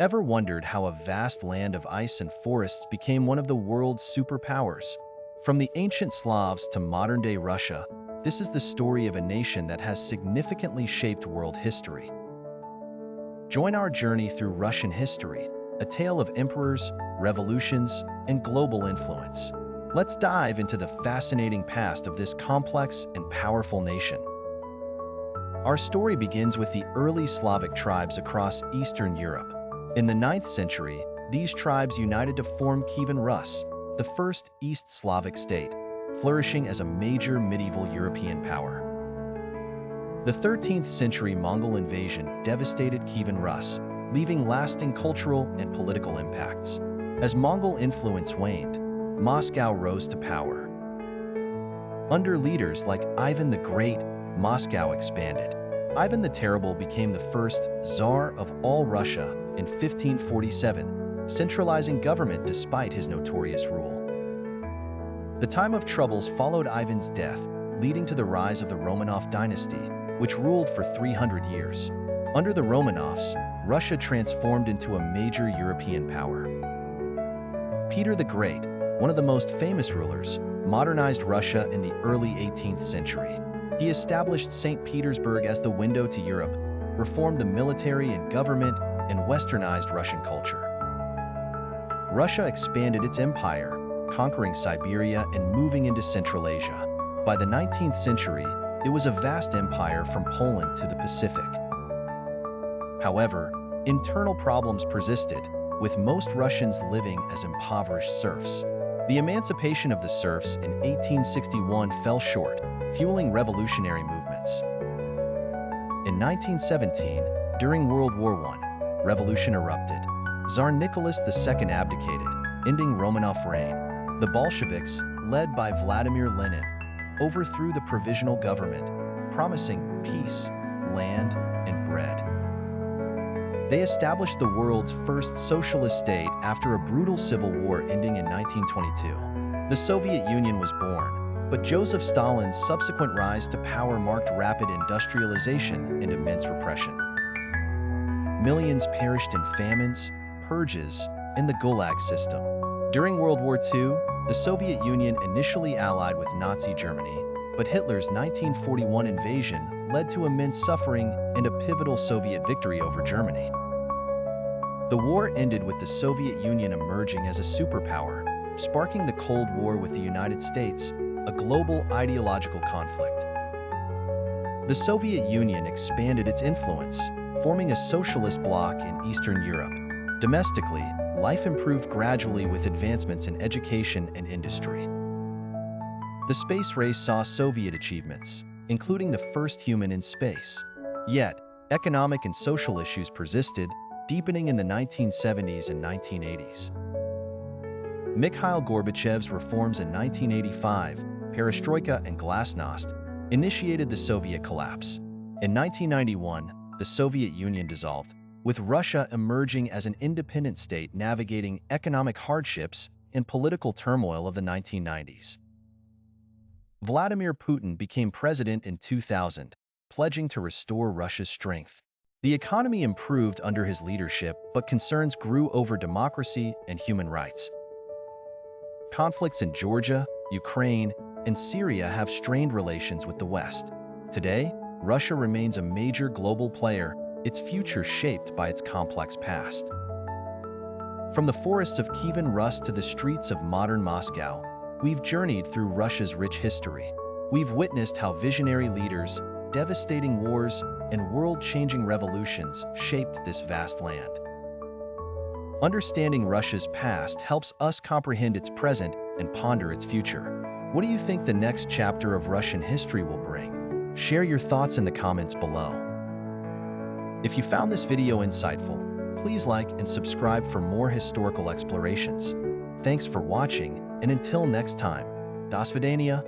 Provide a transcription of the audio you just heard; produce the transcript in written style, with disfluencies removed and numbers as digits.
Ever wondered how a vast land of ice and forests became one of the world's superpowers? From the ancient Slavs to modern-day Russia, this is the story of a nation that has significantly shaped world history. Join our journey through Russian history, a tale of emperors, revolutions, and global influence. Let's dive into the fascinating past of this complex and powerful nation. Our story begins with the early Slavic tribes across Eastern Europe. In the 9th century, these tribes united to form Kievan Rus, the first East Slavic state, flourishing as a major medieval European power. The 13th century Mongol invasion devastated Kievan Rus, leaving lasting cultural and political impacts. As Mongol influence waned, Moscow rose to power. Under leaders like Ivan the Great, Moscow expanded. Ivan the Terrible became the first Tsar of all Russia in 1547, centralizing government despite his notorious rule. The time of troubles followed Ivan's death, leading to the rise of the Romanov dynasty, which ruled for 300 years. Under the Romanovs, Russia transformed into a major European power. Peter the Great, one of the most famous rulers, modernized Russia in the early 18th century. He established St. Petersburg as the window to Europe, reformed the military and government, and westernized Russian culture. Russia expanded its empire, conquering Siberia and moving into Central Asia. By the 19th century, it was a vast empire from Poland to the Pacific. However, internal problems persisted, with most Russians living as impoverished serfs. The emancipation of the serfs in 1861 fell short, fueling revolutionary movements. In 1917, during World War I, revolution erupted. Tsar Nicholas II abdicated, ending Romanov reign. The Bolsheviks, led by Vladimir Lenin, overthrew the provisional government, promising peace, land, and bread. They established the world's first socialist state after a brutal civil war ending in 1922. The Soviet Union was born, but Joseph Stalin's subsequent rise to power marked rapid industrialization and immense repression. Millions perished in famines, purges, and the Gulag system. During World War II, the Soviet Union initially allied with Nazi Germany, but Hitler's 1941 invasion led to immense suffering and a pivotal Soviet victory over Germany. The war ended with the Soviet Union emerging as a superpower, sparking the Cold War with the United States, a global ideological conflict. The Soviet Union expanded its influence, forming a socialist bloc in Eastern Europe. Domestically, life improved gradually with advancements in education and industry. The space race saw Soviet achievements, including the first human in space. Yet, economic and social issues persisted, deepening in the 1970s and 1980s. Mikhail Gorbachev's reforms in 1985, perestroika and glasnost, initiated the Soviet collapse. In 1991, the Soviet Union dissolved, with Russia emerging as an independent state navigating economic hardships and political turmoil of the 1990s. Vladimir Putin became president in 2000, pledging to restore Russia's strength. The economy improved under his leadership, but concerns grew over democracy and human rights. Conflicts in Georgia, Ukraine, and Syria have strained relations with the West. Today, Russia remains a major global player, its future shaped by its complex past. From the forests of Kievan Rus to the streets of modern Moscow, we've journeyed through Russia's rich history. We've witnessed how visionary leaders, devastating wars, and world-changing revolutions shaped this vast land. Understanding Russia's past helps us comprehend its present and ponder its future. What do you think the next chapter of Russian history will bring? Share your thoughts in the comments below. If you found this video insightful, please like and subscribe for more historical explorations. Thanks for watching, and until next time, до свидания.